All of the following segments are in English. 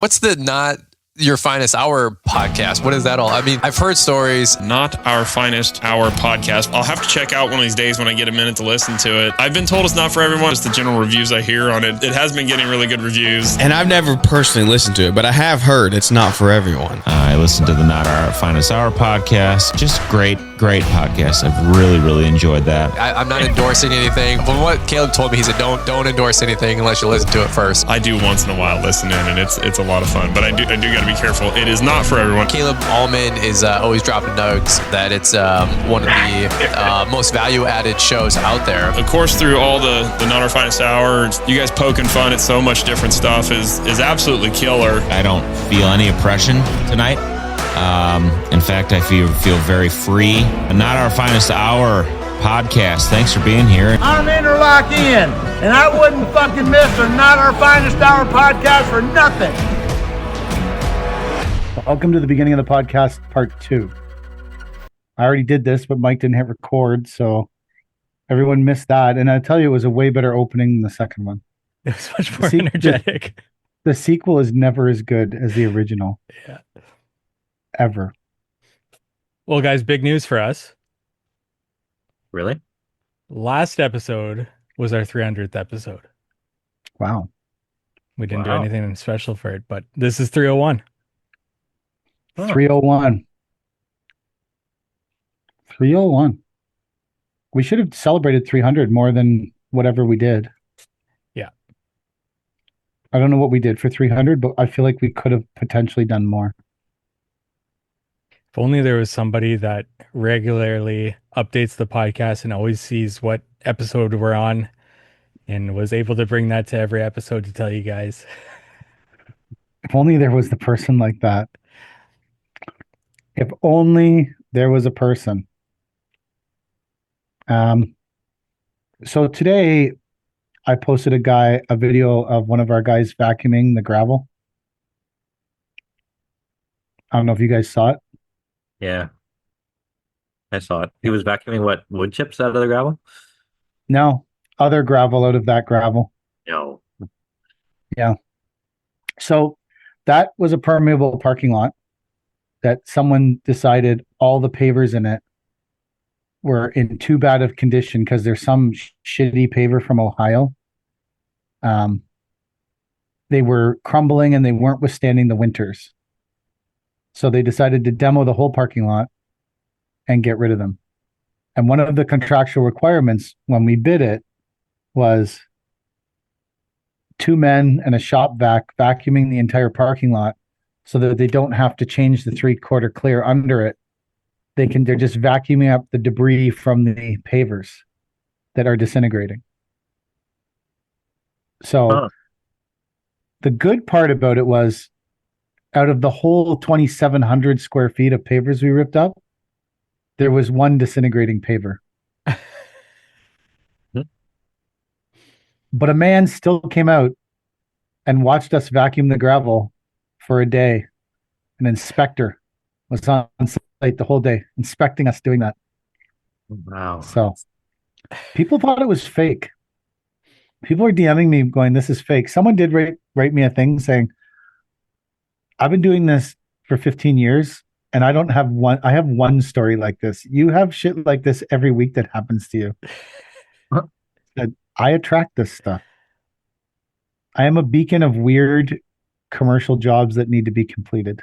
What's the Not Your Finest Hour podcast? What is that all? I mean, I've heard stories. Not Our Finest Hour podcast. I'll have to check out one of these days when I get a minute to listen to it. I've been told it's not for everyone. Just the general reviews I hear on it. It has been getting really good reviews. And I've never personally listened to it, but I have heard it's not for everyone. I listened to the Not Our Finest Hour podcast. Just great podcast. I've really enjoyed that. I'm not endorsing anything, but what Caleb told me, he said, don't endorse anything unless you listen to it first. I do once in a while listen in, and it's a lot of fun, but I do got to be careful. It is not for everyone. Caleb Allman is always dropping nugs that it's one of the most value-added shows out there. Of course, through all the Not Our Finest Hour, you guys poking fun at so much different stuff is absolutely killer. I don't feel any oppression tonight. In fact, I feel very free. Not Our Finest Hour podcast. Thanks for being here. I'm Interlock Ian, and I wouldn't fucking miss a Not Our Finest Hour podcast for nothing. Welcome to the beginning of the podcast, part 2. I already did this, but Mike didn't hit record, so everyone missed that. And I tell you, it was a way better opening than the second one. It was much more energetic. The sequel is never as good as the original. Yeah. Ever. Well, guys, big news for us. Really? Last episode was our 300th episode. Wow. We didn't do anything special for it, but this is 301. 301. 301. We should have celebrated 300 more than whatever we did. Yeah. I don't know what we did for 300, but I feel like we could have potentially done more. If only there was somebody that regularly updates the podcast and always sees what episode we're on and was able to bring that to every episode to tell you guys. If only there was the person like that. If only there was a person. So today I posted a video of one of our guys vacuuming the gravel. I don't know if you guys saw it. Yeah. I saw it. He was vacuuming what, wood chips out of the gravel? No, other gravel out of that gravel. No. Yeah. So that was a permeable parking lot that someone decided all the pavers in it were in too bad of condition because there's some shitty paver from Ohio. They were crumbling and they weren't withstanding the winters. So they decided to demo the whole parking lot and get rid of them. And one of the contractual requirements when we bid it was 2 men and a shop vac vacuuming the entire parking lot so that they don't have to change the 3/4 clear under it. They're just vacuuming up the debris from the pavers that are disintegrating. So the good part about it was out of the whole 2,700 square feet of pavers we ripped up, there was one disintegrating paver. But a man still came out and watched us vacuum the gravel for a day. An inspector was on site the whole day, inspecting us doing that. Wow. So people thought it was fake. People were DMing me going, this is fake. Someone did write me a thing saying, I've been doing this for 15 years and I don't have one. I have one story like this. You have shit like this every week that happens to you. I attract this stuff. I am a beacon of weird commercial jobs that need to be completed.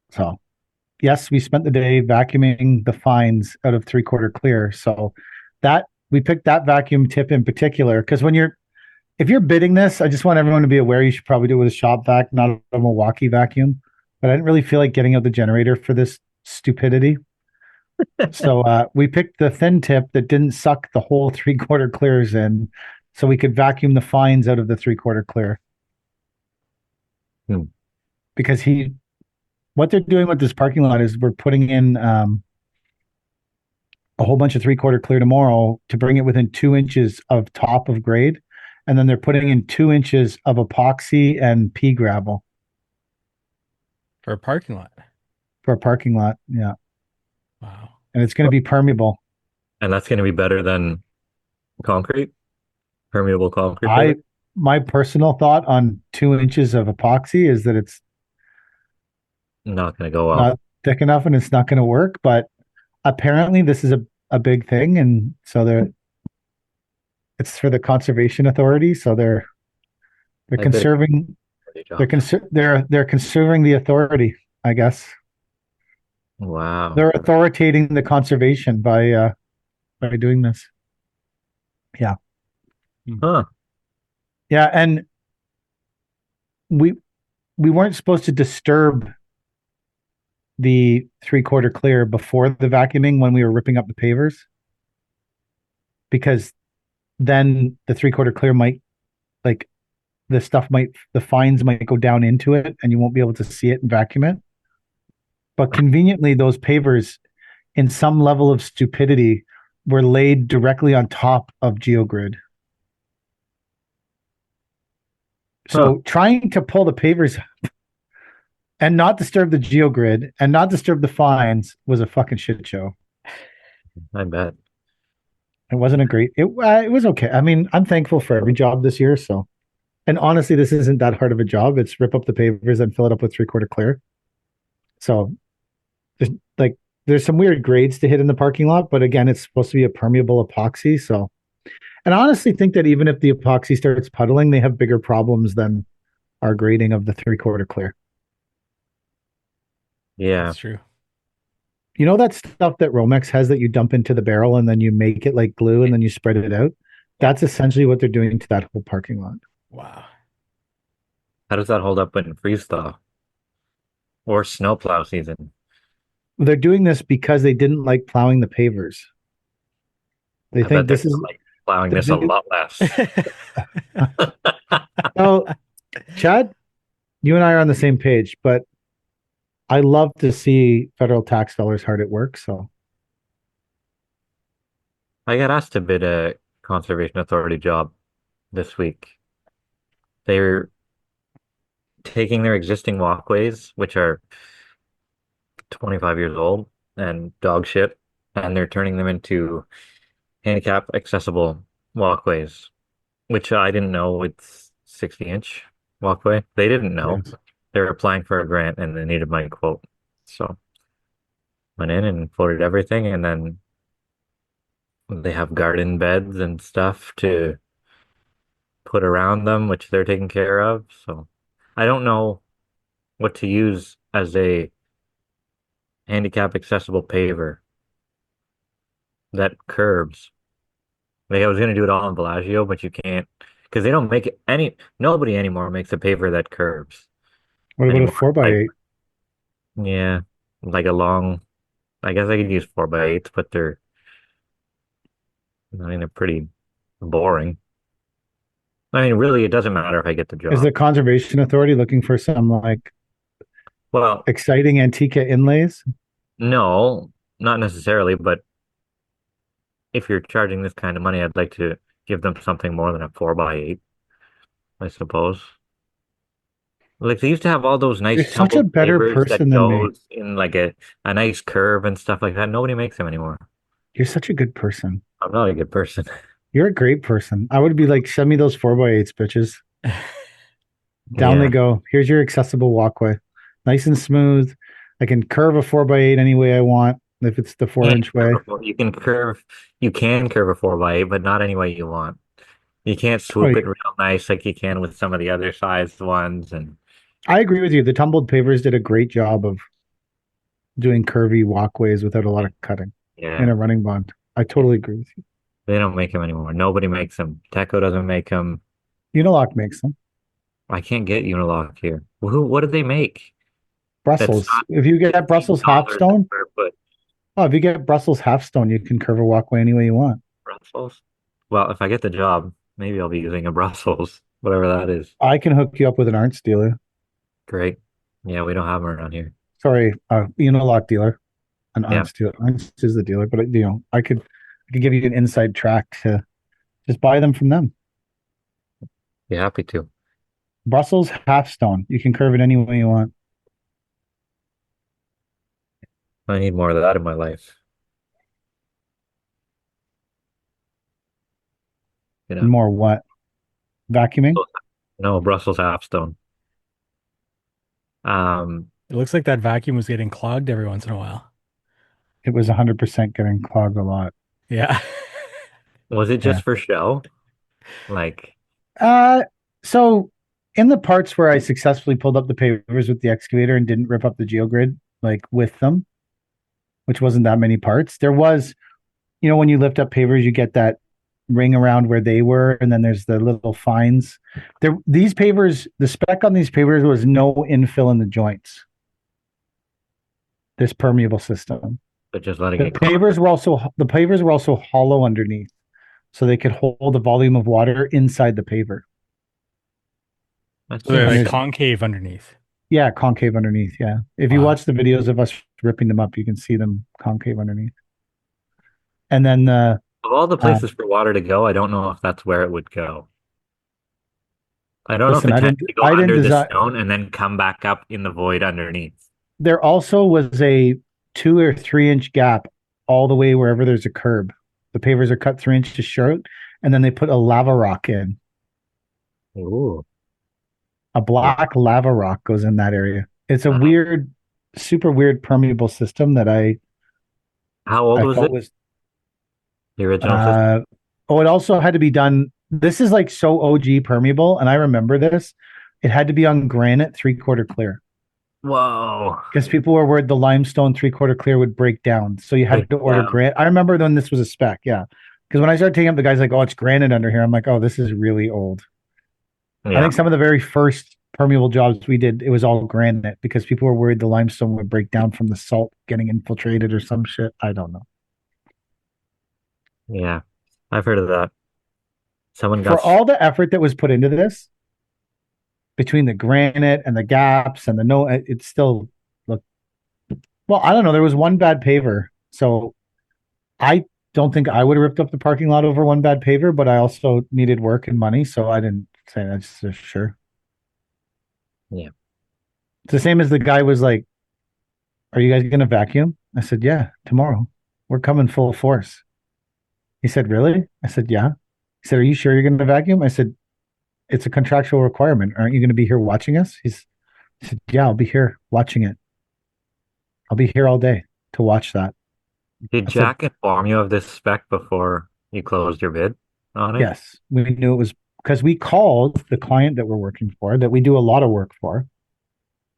So, yes, we spent the day vacuuming the fines out of 3/4 clear. So that we picked that vacuum tip in particular because if you're bidding this, I just want everyone to be aware you should probably do it with a shop vac, not a Milwaukee vacuum. But I didn't really feel like getting out the generator for this stupidity. So we picked the thin tip that didn't suck the whole 3/4 clears in, so we could vacuum the fines out of the 3/4 clear. Because what they're doing with this parking lot is we're putting in a whole bunch of 3/4 clear tomorrow to bring it within 2 inches of top of grade. And then they're putting in 2 inches of epoxy and pea gravel. For a parking lot. For a parking lot, yeah. Wow. And it's going to be permeable. And that's going to be better than concrete? Permeable concrete? my personal thought on 2 inches of epoxy is that it's Not gonna go well. not thick enough and it's not going to work. But apparently, this is a big thing, and so it's for the conservation authority. So they're I bet conserving it's a job. they're conserving the authority, I guess. Wow. They're authoritating the conservation by doing this. Yeah. Huh. Yeah, and we weren't supposed to disturb the 3/4 clear before the vacuuming when we were ripping up the pavers, because then the 3/4 clear might, like, the fines might go down into it and you won't be able to see it and vacuum it. But conveniently, those pavers, in some level of stupidity, were laid directly on top of GeoGrid. So trying to pull the pavers up and not disturb the GeoGrid and not disturb the fines was a fucking shit show. I bet. It wasn't a great. It was okay. I mean, I'm thankful for every job this year. So, and honestly, this isn't that hard of a job. It's rip up the pavers and fill it up with 3/4 clear. So, there's, like, there's some weird grades to hit in the parking lot, but again, it's supposed to be a permeable epoxy. So, and I honestly think that even if the epoxy starts puddling, they have bigger problems than our grading of the 3/4 clear. Yeah. That's true. You know that stuff that Romex has that you dump into the barrel and then you make it like glue and then you spread it out? That's essentially what they're doing to that whole parking lot. Wow. How does that hold up in freeze thaw or snowplow season? They're doing this because they didn't like plowing the pavers. They I think bet they're this is like plowing this a lot less. Oh, Chad, you and I are on the same page, but I love to see federal tax dollars hard at work. So I got asked to bid a conservation authority job this week. They're taking their existing walkways, which are 25 years old and dog shit, and they're turning them into handicap accessible walkways, which I didn't know it's 60-inch walkway. They didn't know. yes. They were applying for a grant and they needed my quote. So went in and quoted everything, and then they have garden beds and stuff to put around them, which they're taking care of. So I don't know what to use as a handicap accessible paver that curbs. Like, I was gonna do it all in Bellagio, but you can't because they don't make it nobody anymore makes a paver that curbs What about a anymore. 4x8? Yeah, like a long. I guess I could use 4x8s, but they're pretty boring. I mean, really, it doesn't matter if I get the Is job. the Conservation Authority looking for some like Well, exciting Antica inlays? no, not necessarily, but if you're charging this kind of money, I'd like to give them something more than a 4x8, I suppose. Like, they used to have all those You're nice such a tumbled better pavers person that than me. goes in like a nice curve and stuff like that. Nobody makes them anymore. You're such a good person. I'm not a good person. You're a great person. I would be like, send me those 4x8s, bitches. Down Yeah. they go. Here's your accessible walkway. Nice and smooth. I can curve a 4x8 any way I want if it's the 4-inch way. You can curve a 4x8, but not any way you want. You can't swoop Oh, it real nice like you can with some of the other sized ones. And I agree with you. The tumbled pavers did a great job of doing curvy walkways without a lot of cutting in yeah, a running bond. I totally agree with you. they don't make them anymore. Nobody makes them. Teco doesn't make them. Unilock makes them. I can't get Unilock here. What did they make? Brussels. not If you get Brussels half $15 a stone, square foot. oh, if you get Brussels half stone, you can curve a walkway any way you want. Brussels. Well, if I get the job, maybe I'll be using a Brussels, whatever that is. I can hook you up with an Arts dealer. Great. Yeah, we don't have them around here. Sorry, Unilock dealer. An Yeah. Arts dealer. Arts is the dealer, but I could give you an inside track to just buy them from them. Be happy to. Brussels half stone. You can curve it any way you want. I need more of that in my life. You know, More what? vacuuming. No, Brussels halfstone. It looks like that vacuum was getting clogged every once in a while. It was 100% getting clogged a lot. Yeah. Was it Yeah. just for show? Like, So in the parts where I successfully pulled up the pavers with the excavator and didn't rip up the geogrid like with them, which wasn't that many parts, there was, when you lift up pavers, you get that ring around where they were, and then there's the little fines. These pavers, the spec on these pavers was no infill in the joints. This permeable system. but just letting The it pavers were also hollow underneath, so they could hold the volume of water inside the paver. That's So they're like There's- concave underneath. Yeah, concave underneath. Yeah, if you Wow. watch the videos of us ripping them up, you can see them concave underneath. And then Of all the places for water to go, I don't know if that's where it would go. I don't Listen, know I if it tends didn't- to go I didn't under the design- stone and then come back up in the void underneath. there also was a 2 or 3 inch gap all the way wherever there's a curb. The pavers are cut 3 inches short, and then they put a lava rock in. Ooh. A black lava rock goes in that area. It's a Wow. weird, super weird permeable system that I How old was felt it? was. The original system? It also had to be done. This is like so OG permeable, and I remember this. It had to be on granite 3/4 clear Whoa. because people were worried the limestone 3/4 clear would break down. So you had Break to order down. granite. I remember when this was a spec, yeah. Because when I started taking up, the guy's like, "Oh, it's granite under here." I'm like, "Oh, this is really old." I Yeah. think some of the very first permeable jobs we did, it was all granite because people were worried the limestone would break down from the salt getting infiltrated or some shit. I don't know. Yeah. I've heard of that. Someone For got all the effort that was put into this, between the granite and the gaps and it still looked, well, I don't know. There was one bad paver. So I don't think I would have ripped up the parking lot over one bad paver, but I also needed work and money. So I didn't say that. Just sure. Yeah. It's the same as the guy was like, "Are you guys going to vacuum?" I said, "Yeah, tomorrow. We're coming full force." He said, "Really?" I said, "Yeah." He said, "Are you sure you're going to vacuum?" I said, "It's a contractual requirement. Aren't you going to be here watching us?" He said, "Yeah, I'll be here watching it. I'll be here all day to watch that." Did I said, Jack inform you of this spec before you closed your bid on it? yes, we knew it was because we called the client that we're working for, that we do a lot of work for.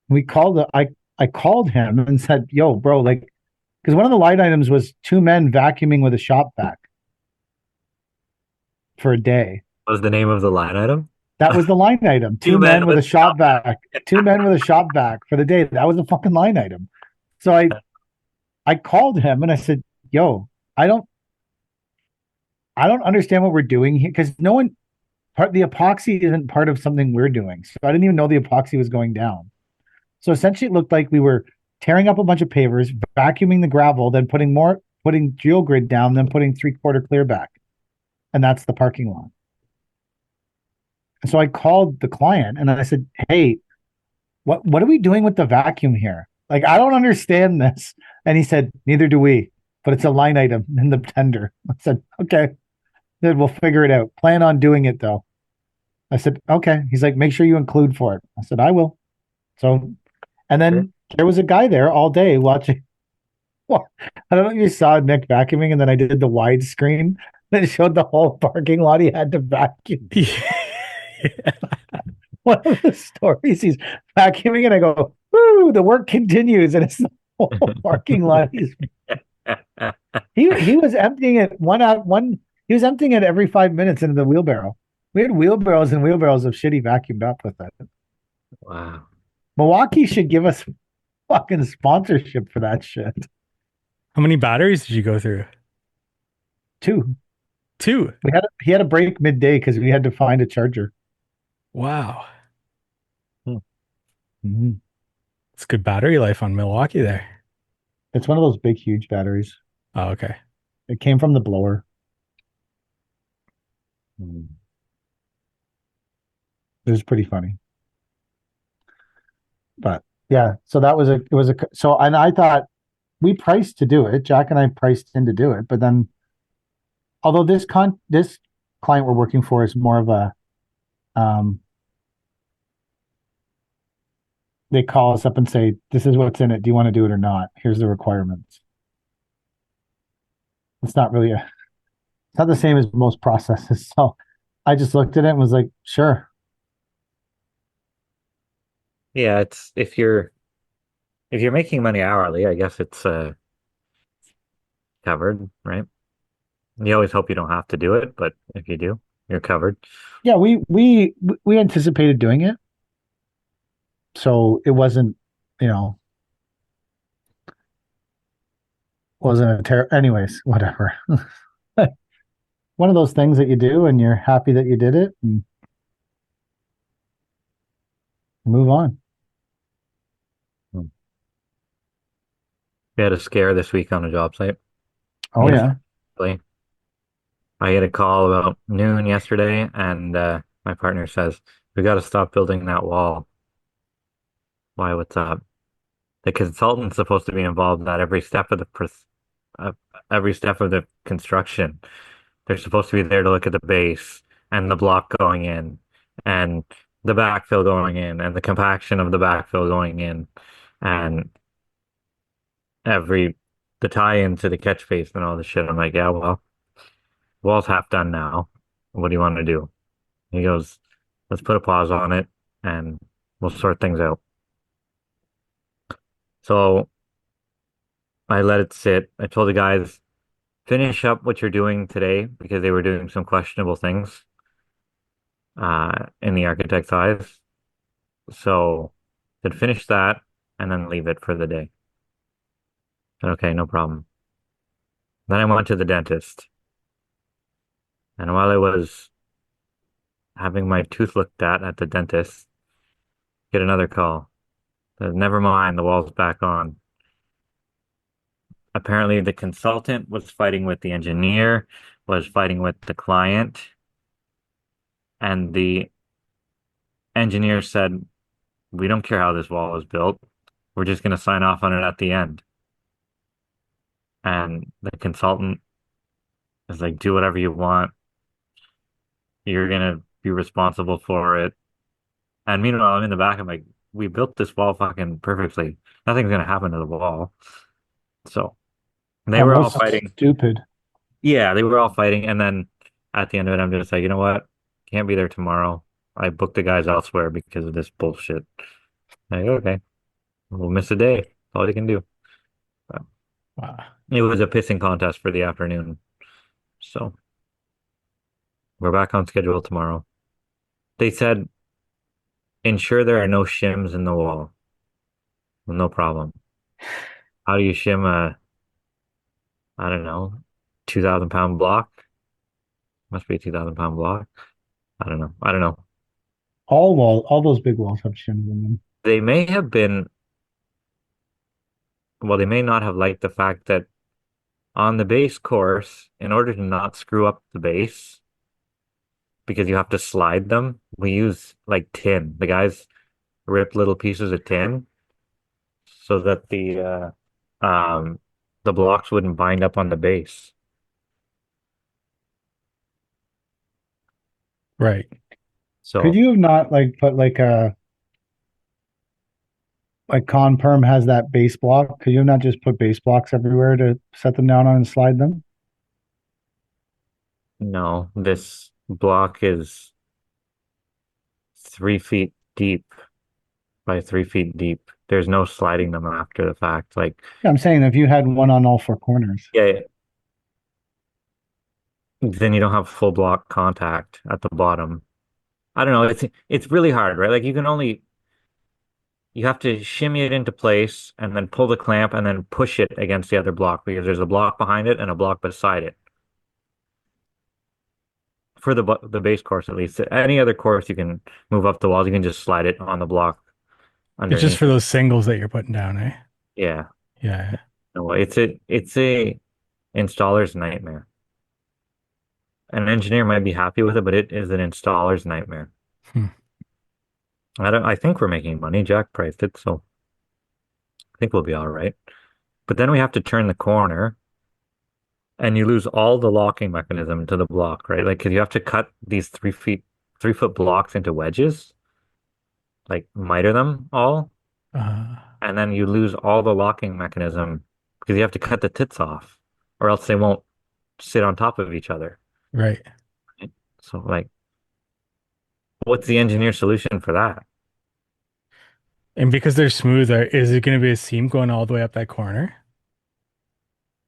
I called him and said, "Yo, bro, like," because one of the line items was 2 men vacuuming with a shop vac for a day. What was the name of the line item? That was the line item. 2 men with a shop vac. 2 men with a shop vac for the day. That was the fucking line item. So I called him and I said, "Yo, I don't understand what we're doing here because the epoxy isn't part of something we're doing. So I didn't even know the epoxy was going down. So essentially, it looked like we were tearing up a bunch of pavers, vacuuming the gravel, then putting geogrid down, then putting 3/4 clear back, and that's the parking lot." And so I called the client and I said, "Hey, what are we doing with the vacuum here? Like, I don't understand this." And he said, "Neither do we, but it's a line item in the tender." I said, "Okay, then we'll figure it out. Plan on doing it though." I said, "Okay." He's like, "Make sure you include for it." I said, "I will." So, and then there was a guy there all day watching. Well, I don't know if you saw Nick vacuuming, and then I did the widescreen that showed the whole parking lot he had to vacuum. One of the stories, he's vacuuming, and I go, "Woo, the work continues," and it's the whole parking lot. He was emptying it he was emptying it every 5 minutes into the wheelbarrow. We had wheelbarrows and wheelbarrows of shit he vacuumed up with it. Wow. Milwaukee should give us fucking sponsorship for that shit. How many batteries did you go through? 2. 2. He had a break midday because we had to find a charger. Wow. Mm-hmm. It's good battery life on Milwaukee there. It's one of those big, huge batteries. Oh, okay. It came from the blower. Hmm. It was pretty funny. But yeah, so and I thought we priced to do it. Jack and I priced in to do it, but then although this client we're working for is more of a Um, they call us up and say, "This is what's in it. Do you want to do it or not? Here's the requirements." It's not really it's not the same as most processes. So I just looked at it and was like, "Sure." Yeah, it's if you're making money hourly, I guess it's covered, right? You always hope you don't have to do it, but if you do, you're covered. Yeah, we anticipated doing it, so it wasn't, you know, wasn't a anyways, whatever. One of those things that you do and you're happy that you did it and move on. Hmm. We had a scare this week on a job site. Oh yeah. Unfortunately, I had a call about noon yesterday, and my partner says, "We got to stop building that wall." Why? What's up? The consultant's supposed to be involved at uh, every step of the construction. They're supposed to be there to look at the base and the block going in and the backfill going in and the compaction of the backfill going in and every the tie into the catch base and all this shit. I'm like, yeah, well, wall's half done now. What do you want to do? He goes, let's put a pause on it and we'll sort things out. So I let it sit. I told the guys, finish up what you're doing today because they were doing some questionable things in the architect's eyes. So then finish that and then leave it for the day. Okay, no problem. Then I went to the dentist. And while I was having my tooth looked at the dentist, get another call. Never mind, the wall's back on. Apparently the consultant was fighting with the engineer, was fighting with the client, and the engineer said, we don't care how this wall is built. We're just going to sign off on it at the end. And the consultant is like, do whatever you want. You're going to be responsible for it. And meanwhile, I'm in the back. I'm like, we built this wall fucking perfectly. Nothing's going to happen to the wall. So they were all Almost fighting. stupid. Yeah, they were all fighting. And then at the end of it, I'm just like, you know what? Can't be there tomorrow. I booked the guys elsewhere because of this bullshit. Like, okay, we'll miss a day. That's all you can do. Wow. It was a pissing contest for the afternoon. So we're back on schedule tomorrow. They said, ensure there are no shims in the wall. Well, no problem. How do you shim I don't know, 2,000 pound block? Must be a 2,000 pound block. I don't know. I don't know. All those big walls have shims in them. They may have been, well, they may not have liked the fact that on the base course, in order to not screw up the base, because you have to slide them, we use like tin. The guys rip little pieces of tin so that the blocks wouldn't bind up on the base. Right. Could So you have not like put like a like Con Perm has that base block? Could you not just put base blocks everywhere to set them down on and slide them? no, this block is 3 feet deep by 3 feet deep. There's no sliding them after the fact. Like, Yeah, I'm saying if you had one on all four corners. yeah, then you don't have full block contact at the bottom. I don't know. It's really hard, right? Like you have to shimmy it into place and then pull the clamp and then push it against the other block because there's a block behind it and a block beside it. For the base course at least. Any other course you can move up the walls, you can just slide it on the block It's just underneath. for those singles that you're putting down, eh? Yeah. Yeah. No, it's a installer's nightmare. An engineer might be happy with it, but it is an installer's nightmare. Hmm. I think we're making money. Jack priced it, so I think we'll be all right. But then we have to turn the corner and you lose all the locking mechanism to the block, right? Like, 'cause you have to cut these 3 feet 3 foot blocks into wedges, like miter them all, Uh, and then you lose all the locking mechanism because you have to cut the tits off, or else they won't sit on top of each other. right. So like, what's the engineer solution for that? And because they're smooth, is it going to be a seam going all the way up that corner?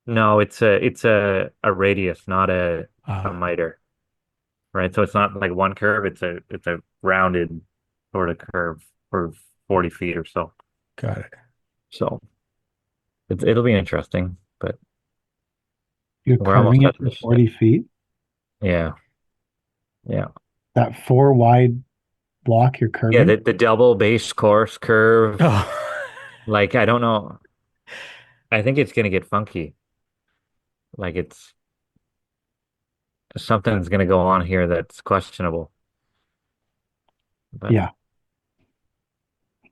No, it's a radius, not a Ah, miter, right? So it's not like one curve, it's a rounded sort of curve for 40 feet or so. got it. So it'll be interesting, but You're we're almost curving it at for the ship. 40 feet. Yeah. Yeah. That 4 wide block you're Yeah, curving. the double base course curve. Oh, Like I don't know. I think it's gonna get funky. Like it's something's gonna go on here that's questionable. But Yeah,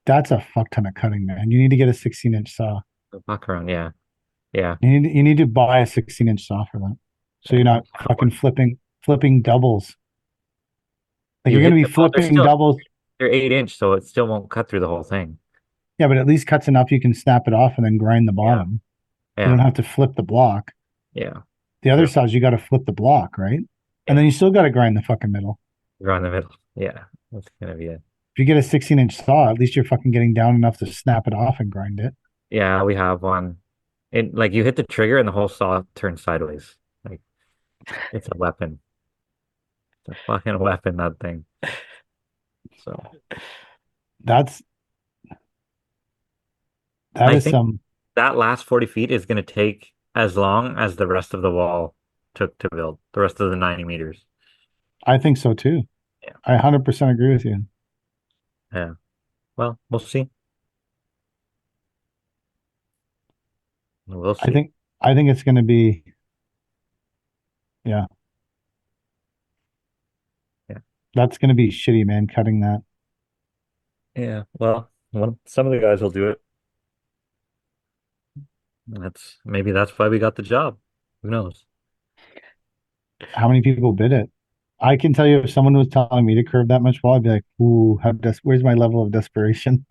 that's a fuck ton of cutting, man. You need to get a 16-inch saw. the fuck around, yeah. Yeah. You need to buy a 16-inch saw for that. So you're Yeah. not fucking flipping doubles. Like You you're gonna hit be the well, flipping doubles. they're 8 inch, so it still won't cut through the whole thing. Yeah, but at least cuts enough you can snap it off and then grind the Yeah. bottom. You Yeah. don't have to flip the block. Yeah. The other True. saws you got to flip the block, right? Yeah. And then you still got to grind the fucking middle. You're on the middle. Yeah. That's gonna be it. If you get a 16-inch saw, at least you're fucking getting down enough to snap it off and grind it. Yeah, we have one. It like you hit the trigger and the whole saw turns sideways. Like it's a weapon. It's a fucking weapon, that thing. So That I is think some. that last 40 feet is going to take as long as the rest of the wall took to build, the rest of the 90 meters. I think so too. Yeah. I 100% agree with you. Yeah. Well, we'll see. We'll I see. think I think it's going to be. Yeah, Yeah. that's going to be shitty, man. Cutting that. Yeah. Well, some of the guys will do it. Maybe that's why we got the job. Who knows? How many people bid it? I can tell you, if someone was telling me to curve that much wall, I'd be like, "Ooh, where's my level of desperation?"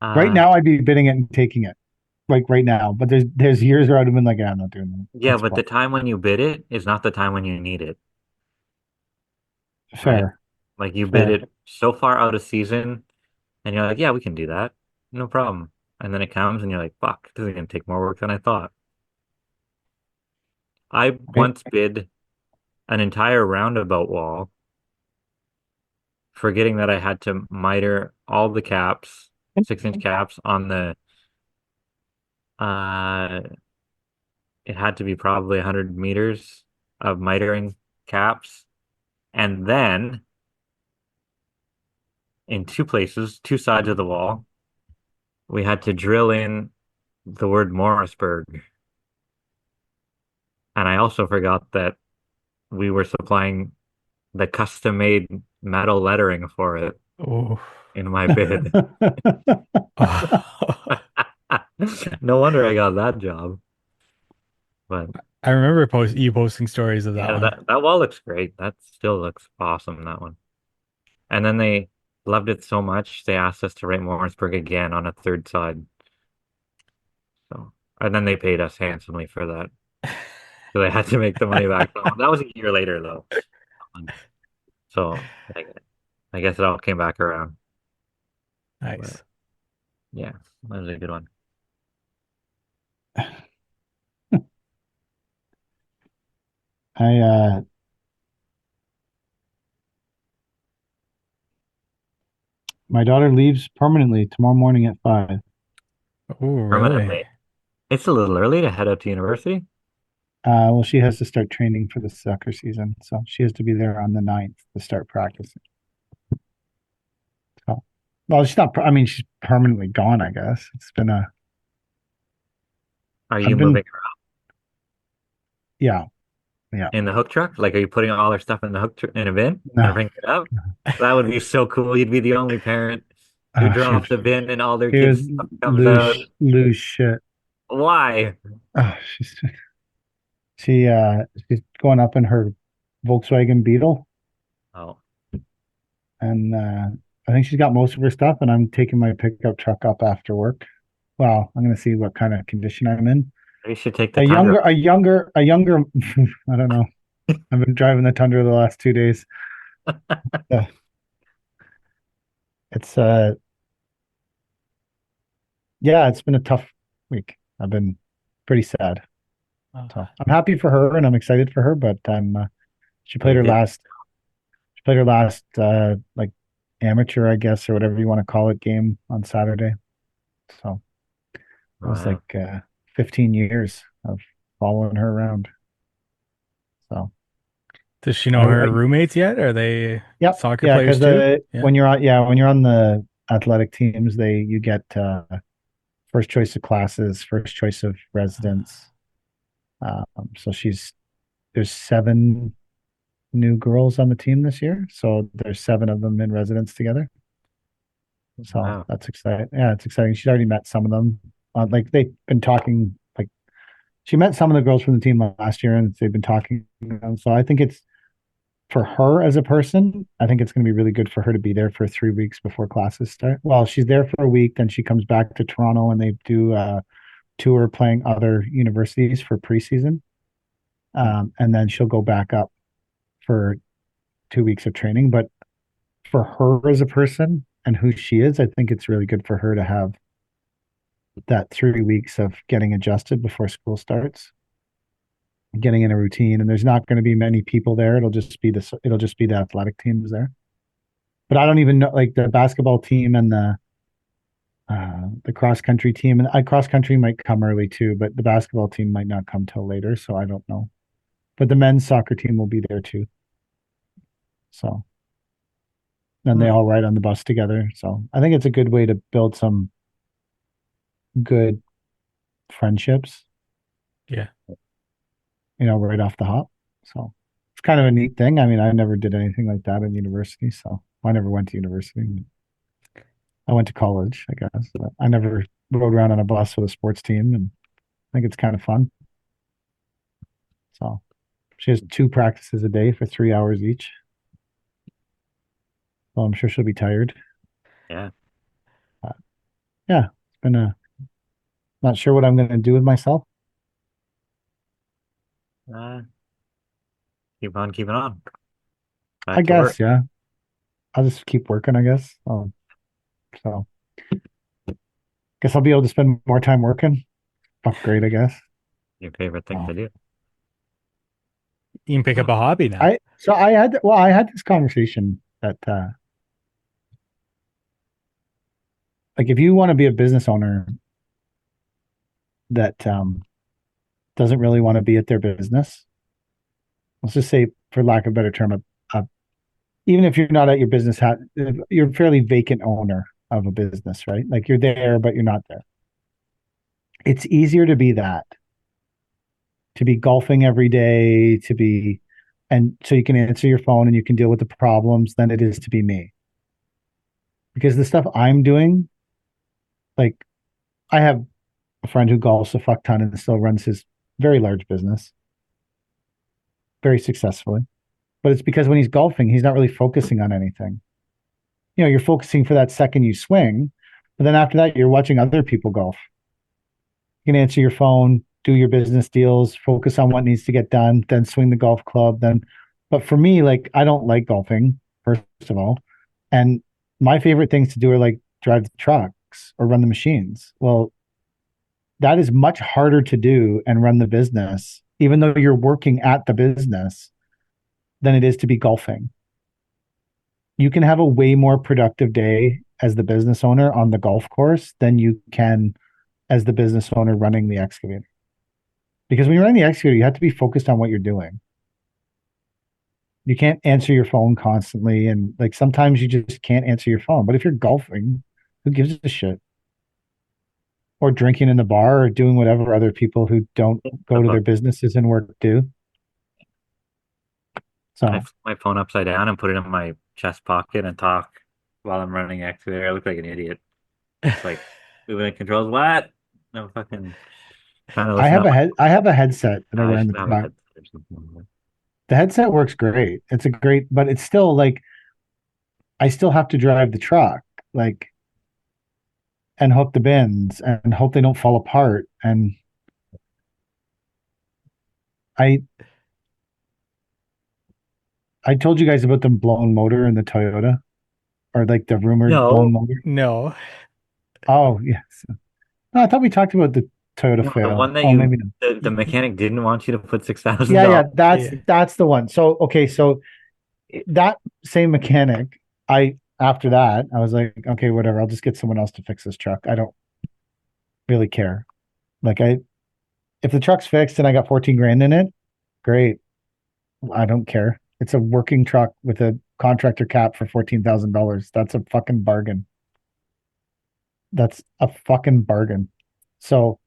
Right Uh, now, I'd be bidding it and taking it, like right now. But there's years where I'd have been like, "Yeah, I'm not doing that." yeah, That's but the time when you bid it is not the time when you need it, right? fair, Like you bid fair. it so far out of season and you're like, yeah, we can do that. No problem. And then it comes and you're like, fuck, this is going to take more work than I thought. I Right? once bid an entire roundabout wall, forgetting that I had to miter all the caps, 6 inch caps on uh, it had to be probably 100 meters of mitering caps. And then in two places, two sides of the wall, we had to drill in the word Morrisburg. And I also forgot that we were supplying the custom made metal lettering for it oh. in my bid. Oh. No wonder I got that job. But I remember you posting stories of that yeah, one. that wall looks great. That still looks awesome, that one. And then they loved it so much, they asked us to write Morrisburg again on a third side. So, and then they paid us handsomely for that. So they had to make the money back. That was a year later, though. So I guess it all came back around. But Nice. yeah, that was a good one. I my daughter leaves permanently tomorrow morning at 5. Oh, really? Permanently. It's a little early to head out to university. Well, she has to start training for the soccer season, so she has to be there on the 9th to start practicing. So, well, she's not. I mean, she's permanently gone. I guess it's been a. Are you I've been. moving Yeah, yeah. in the hook truck? Like, are you putting all our stuff in the in a bin and No, bringing it up? That would be so cool. You'd be the only parent who she drops the bin and all their she was kids' stuff comes out. loose shit. Why? Oh, she's going up in her Volkswagen Beetle, Oh, and I think she's got most of her stuff. And I'm taking my pickup truck up after work. Well, I'm going to see what kind of condition I'm in. You should take the A Tundra. younger. I don't know. I've been driving the Tundra the last 2 days. Uh, it's yeah, it's been a tough week. I've been pretty sad. So I'm happy for her and I'm excited for her, but she played her did. last like amateur, I guess, or whatever you want to call it, game on Saturday. So it was Wow. like 15 years of following her around. So Does she know her roommates yet? Are they yeah, soccer yeah, players because too? Yeah. when you're on the athletic teams, you get first choice of classes, first choice of residence. So there's 7 new girls on the team this year, so there's 7 of them in residence together. So Wow. that's exciting. Yeah, it's exciting. She's already met some of them. Like they've been talking. Like she met some of the girls from the team last year, and they've been talking. So I think it's for her as a person. I think it's going to be really good for her to be there for 3 weeks before classes start. Well, she's there for a week, then she comes back to Toronto, and they do a tour playing other universities for preseason, and then she'll go back up for 2 weeks of training. But for her as a person and who she is, I think it's really good for her to have that 3 weeks of getting adjusted before school starts, getting in a routine. And there's not going to be many people there. It'll just be the athletic teams there. But I don't even know, like the basketball team and the cross country team, and cross country might come early too, but the basketball team might not come till later. So I don't know. But the men's soccer team will be there too. So then they all ride on the bus together. So I think it's a good way to build some good friendships. Yeah. Right off the hop. So it's kind of a neat thing. I mean, I never did anything like that in university. So I never went to university. I went to college, I guess, but I never rode around on a bus with a sports team. And I think it's kind of fun. So she has 2 practices a day for 3 hours each. Well, I'm sure she'll be tired. Yeah. Yeah, it's been not sure what I'm going to do with myself. Keep on keeping on. Back I to work. guess, yeah. I'll just keep working, I guess. So guess I'll be able to spend more time working. Upgrade, I guess. Your favorite thing to do. You can pick up a hobby now. I had this conversation that like if you want to be a business owner that doesn't really want to be at their business, let's just say, for lack of a better term, even if you're not at your business hat, you're a fairly vacant owner of a business, right? Like you're there, but you're not there. It's easier to be that, to be golfing every day, and so you can answer your phone and you can deal with the problems, than it is to be me. Because the stuff I'm doing, like I have a friend who golfs a fuck ton and still runs his very large business very successfully. But it's because when he's golfing, he's not really focusing on anything. You're focusing for that second you swing, but then after that, you're watching other people golf. You can answer your phone, do your business deals, focus on what needs to get done, then swing the golf club. But for me, like I don't like golfing, first of all, and my favorite things to do are like drive the trucks or run the machines. Well, that is much harder to do and run the business, even though you're working at the business, than it is to be golfing. You can have a way more productive day as the business owner on the golf course than you can as the business owner running the excavator. Because when you're running the excavator, you have to be focused on what you're doing. You can't answer your phone constantly. And like sometimes you just can't answer your phone. But if you're golfing, who gives a shit? Or drinking in the bar or doing whatever other people who don't go to their businesses and work do. So I flip my phone upside down and put it in my chest pocket and talk while I'm running excavator. I look like an idiot. It's like moving the controls. What? No fucking. I have a headset that I wear in the back. The headset works great. But it's still like I still have to drive the truck, like, and hook the bins and hope they don't fall apart. And I I told you guys about the blown motor in the Toyota, or like the rumored blown No, motor. No. Oh yes, no, I thought we talked about the Toyota no, the fail. one that Oh, you maybe not. the mechanic didn't want you to put six thousand Yeah, yeah, dollars. that's Yeah. that's the one. So okay, so that same mechanic, after that, I was like, okay, whatever. I'll just get someone else to fix this truck. I don't really care. Like if the truck's fixed and I got 14 grand in it, great. I don't care. It's a working truck with a contractor cap for $14,000. That's a fucking bargain. That's a fucking bargain. So,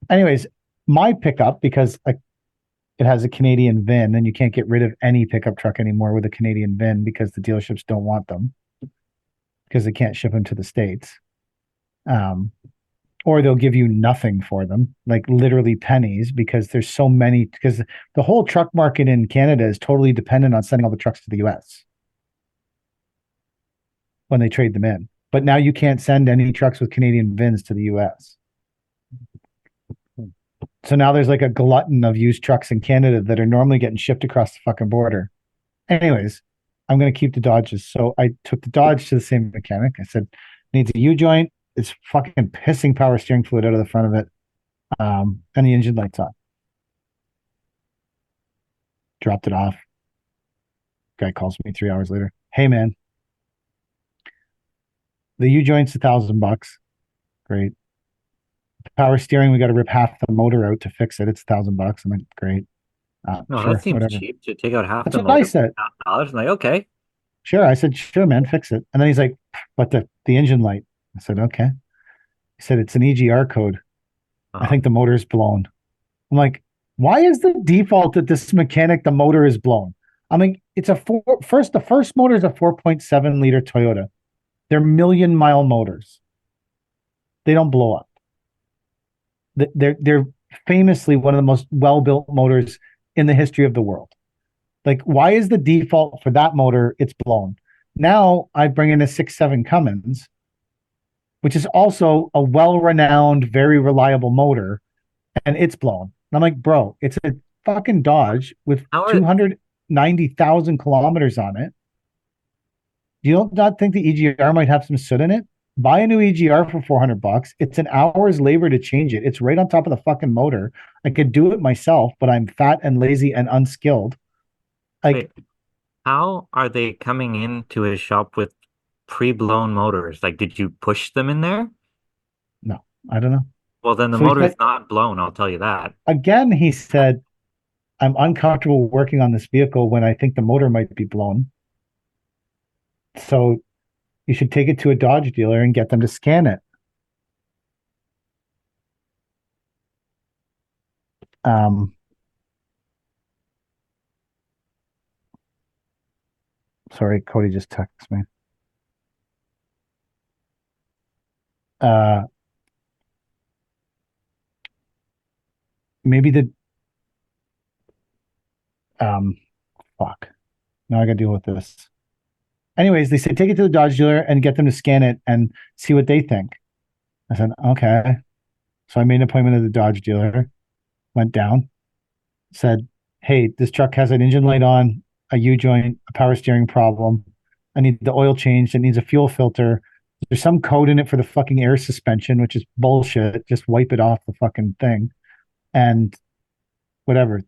anyways, my pickup, because it has a Canadian VIN, and you can't get rid of any pickup truck anymore with a Canadian VIN because the dealerships don't want them because they can't ship them to the States. Or they'll give you nothing for them, like literally pennies, because there's so many. Because the whole truck market in Canada is totally dependent on sending all the trucks to the US when they trade them in. But now you can't send any trucks with Canadian VINs to the US. So now there's like a glutton of used trucks in Canada that are normally getting shipped across the fucking border. Anyways, I'm going to keep the Dodges. So I took the Dodge to the same mechanic. I said, needs a U joint. It's fucking pissing power steering fluid out of the front of it. And the engine light's on. Dropped it off. Guy calls me 3 hours later. Hey man, the U joint's $1,000. Great. Power steering, we got to rip half the motor out to fix it. It's $1,000. I'm like, great. No, Sure, that seems whatever. cheap to take out half That's the what I motor for said. $1,000. I'm like, okay. Sure. I said, sure, man, fix it. And then he's like, but the engine light. I said, okay. He said, it's an EGR code. I think the motor is blown. I'm like, why is the default at this mechanic the motor is blown? I mean, it's the first motor is a 4.7 liter Toyota. They're million-mile motors. They don't blow up. They're famously one of the most well-built motors in the history of the world. Like, why is the default for that motor it's blown? Now I bring in a 6.7 Cummins, which is also a well-renowned, very reliable motor, and it's blown. And I'm like, bro, it's a fucking Dodge with 290,000 kilometers on it. You don't not think the EGR might have some soot in it? Buy a new EGR for $400. It's an hour's labor to change it. It's right on top of the fucking motor. I could do it myself, but I'm fat and lazy and unskilled. Like, Wait, how are they coming into his shop with pre-blown motors? Like, did you push them in there? no, I don't know. Well, then the So he motor is said, not blown, I'll tell you that. again, he said, I'm uncomfortable working on this vehicle when I think the motor might be blown. So you should take it to a Dodge dealer and get them to scan it. Sorry, Cody just texted me. Maybe fuck. Now I gotta deal with this. Anyways, they said take it to the Dodge dealer and get them to scan it and see what they think. I said, okay. So I made an appointment at the Dodge dealer, went down, said, hey, this truck has an engine light on, a U joint, a power steering problem. I need the oil changed. It needs a fuel filter. There's some code in it for the fucking air suspension, which is bullshit. Just wipe it off the fucking thing. And whatever.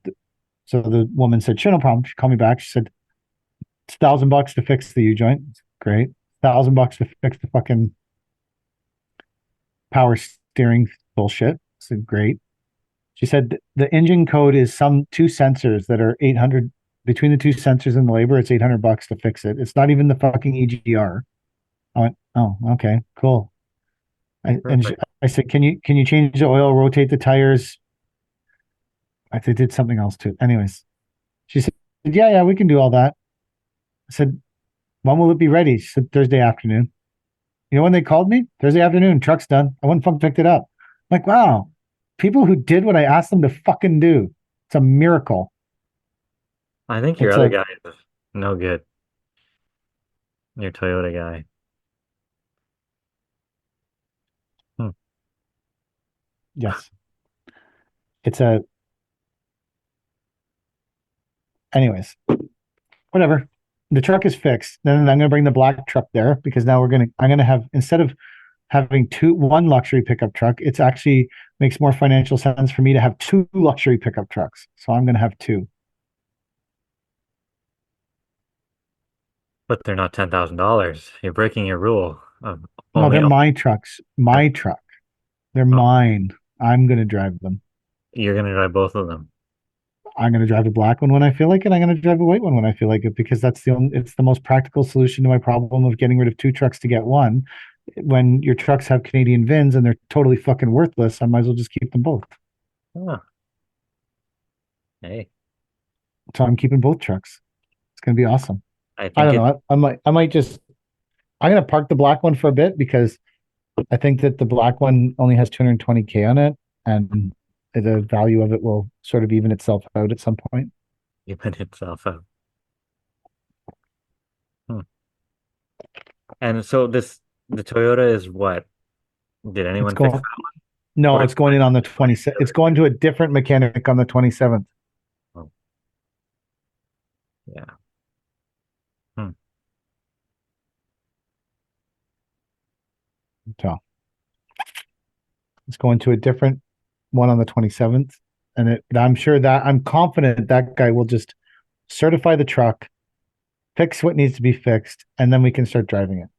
So the woman said, sure, no problem. She called me back. She said, it's $1,000 to fix the U joint. Great. $1,000 to fix the fucking power steering bullshit. I said, great. She said the engine code is some two sensors that are 800 between the two sensors and the labor. It's $800 to fix it. It's not even the fucking EGR. I went, oh, okay, cool. I said, can you change the oil, rotate the tires? I think did something else too. Anyways, she said, yeah, we can do all that. I said, when will it be ready? She said, Thursday afternoon. You know when they called me? Thursday afternoon, truck's done. I went and fucking picked it up. I'm like, wow, people who did what I asked them to fucking do. It's a miracle. I think your It's other guy is no good. You're a Toyota guy. Hmm. Yes. It's a, anyways, whatever. The truck is fixed. Then I'm going to bring the black truck there because now I'm going to have, instead of having one luxury pickup truck, it's actually makes more financial sense for me to have two luxury pickup trucks. So I'm going to have two. But they're not $10,000. You're breaking your rule of No, only. they're my trucks. My truck. They're Oh, mine. I'm going to drive them. you're gonna drive both of them. I'm going to drive a black one when I feel like it. I'm going to drive a white one when I feel like it because it's the most practical solution to my problem of getting rid of two trucks to get one. When your trucks have Canadian VINs and they're totally fucking worthless, I might as well just keep them both. Oh, hey, So I'm keeping both trucks. It's going to be awesome. I I think don't know. I'm going to park the black one for a bit because I think that the black one only has 220K on it and the value of it will sort of even itself out at some point. even itself out. Hmm. And so the Toyota is what? Did It's anyone fix going, that? no, Or it's going in on the 27th. It's going to a different mechanic on the 27th. oh, yeah. Hmm. So it's going to a different one on the 27th. And I'm confident that guy will just certify the truck, fix what needs to be fixed, and then we can start driving it.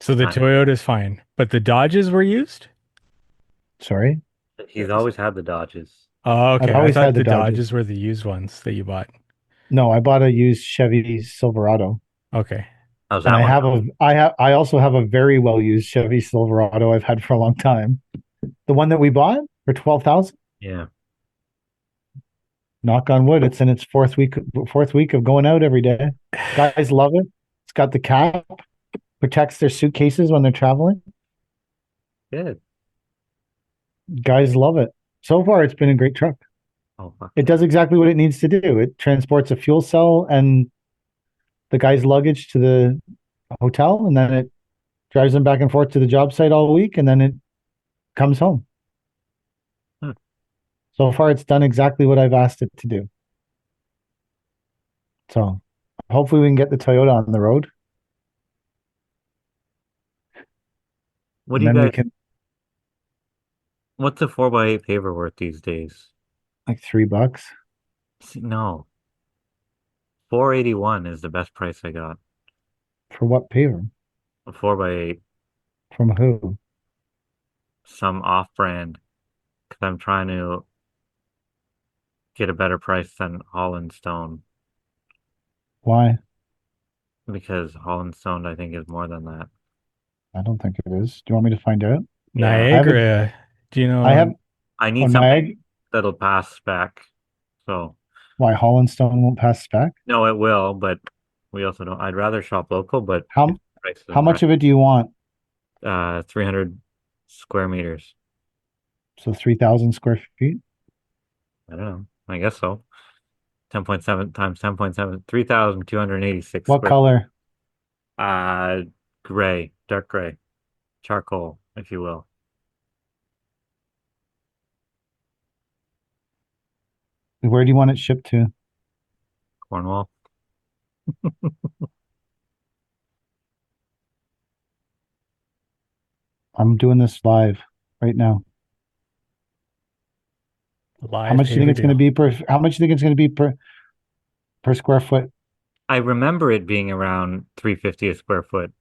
So the Nice. Toyota's fine, but the Dodges were used? Sorry. He's always had the Dodges. Oh, I've okay. I always thought had the the Dodges Dodges. were the used ones that you bought. No, I bought a used Chevy Silverado. Okay. How's And that one? I also have a very well used Chevy Silverado I've had for a long time. The one that we bought for 12,000. Yeah. Knock on wood, it's in its fourth week of going out every day. Guys love it. It's got the cap, protects their suitcases when they're traveling. Good. Guys love it. So far, it's been a great truck. Oh, fuck It yeah. does exactly what it needs to do. It transports a fuel cell and the guy's luggage to the hotel, and then it drives them back and forth to the job site all week, and then it comes home. Hmm. So far, it's done exactly what I've asked it to do. So hopefully, we can get the Toyota on the road, What do and you then we guys? can What's a 4x8 paver worth these days? like $3 No, 481 is the best price I got. for what paver? A 4x8, From who? some off-brand, because I'm trying to get a better price than Holland Stone Why? because Holland Stone I think is more than that. I don't think it is. Do you want me to find out? Yeah, I have a, Niagara. Do you I have, know? I oh, need something that'll pass spec. So why Holland Stone won't pass spec? no, it will, but we also don't. I'd rather shop local, but How, if the price how isn't much of it do you want? right, 300 square meters. So 3,000 square feet? I don't know. I guess so. 10.7 times 10.7, 3,286 What square. color? Uh, gray, dark gray, charcoal, if you will. Where do you want it shipped to? Cornwall. I'm doing this live right now. How Live much do you think paver it's going to deal. be how much do you think it's going to be per square foot? I remember it being around 350 a square foot,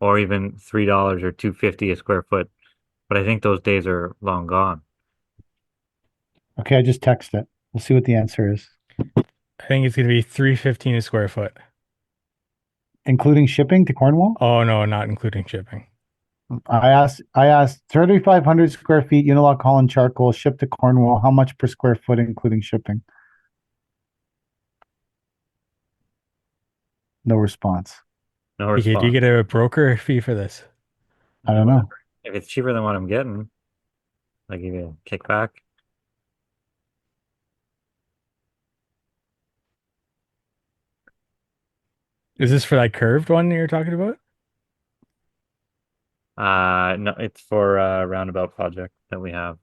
or even $3 or 250 a square foot. But I think those days are long gone. Okay, I just text it. We'll see what the answer is. I think it's going to be 315 a square foot. Including shipping to Cornwall? Oh no, not including shipping. I asked 3,500 square feet Unilock Holland charcoal shipped to Cornwall. How much per square foot including shipping? No response. No Do you response. get a broker fee for this? I don't know. If it's cheaper than what I'm getting, I give you a kickback. Is this for that curved one that you're talking about? No, it's for a roundabout project that we have.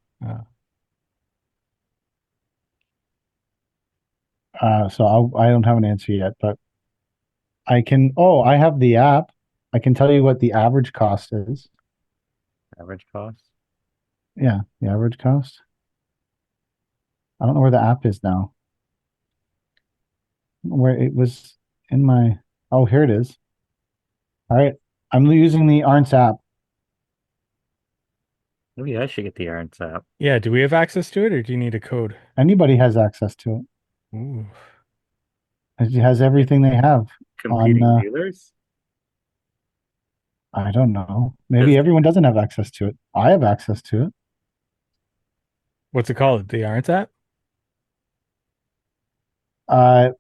So I don't have an answer yet, but I can. Oh, I have the app. I can tell you what the average cost is. Average cost. Yeah, the average cost. I don't know where the app is now. Where it was in my. Oh, here it is. All right, I'm using the Arns app. Maybe I should get the Aaron's app. Yeah, do we have access to it or do you need a code? Anybody has access to it. Ooh. It has everything they have on. Competing dealers? I don't know. Maybe Does- everyone doesn't have access to it. I have access to it. What's it called? The Arns app?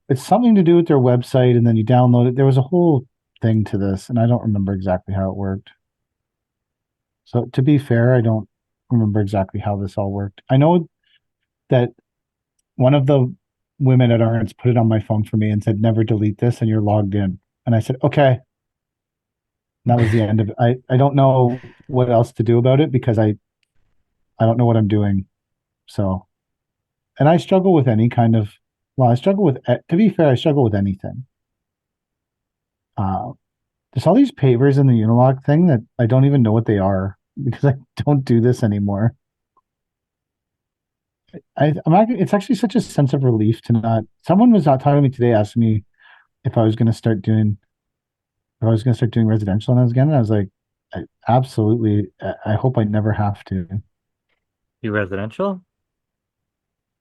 It's something to do with their website, and then you download it. There was a whole thing to this, and I don't remember exactly how it worked. So to be fair, I don't remember exactly how this all worked. I know that one of the women at Arns put it on my phone for me and said, "Never delete this," and you're logged in. And I said, "Okay." And that was the end of it. I don't know what else to do about it because I don't know what I'm doing. So, and I struggle with any kind of, well, I struggle with, to be fair, I struggle with anything. There's all these pavers in the Unilog thing that I don't even know what they are because I don't do this anymore. It's actually such a sense of relief to not, someone was not talking to me today, asking me if I was going to start doing, residential and again. And I was like, absolutely. I hope I never have to. You residential?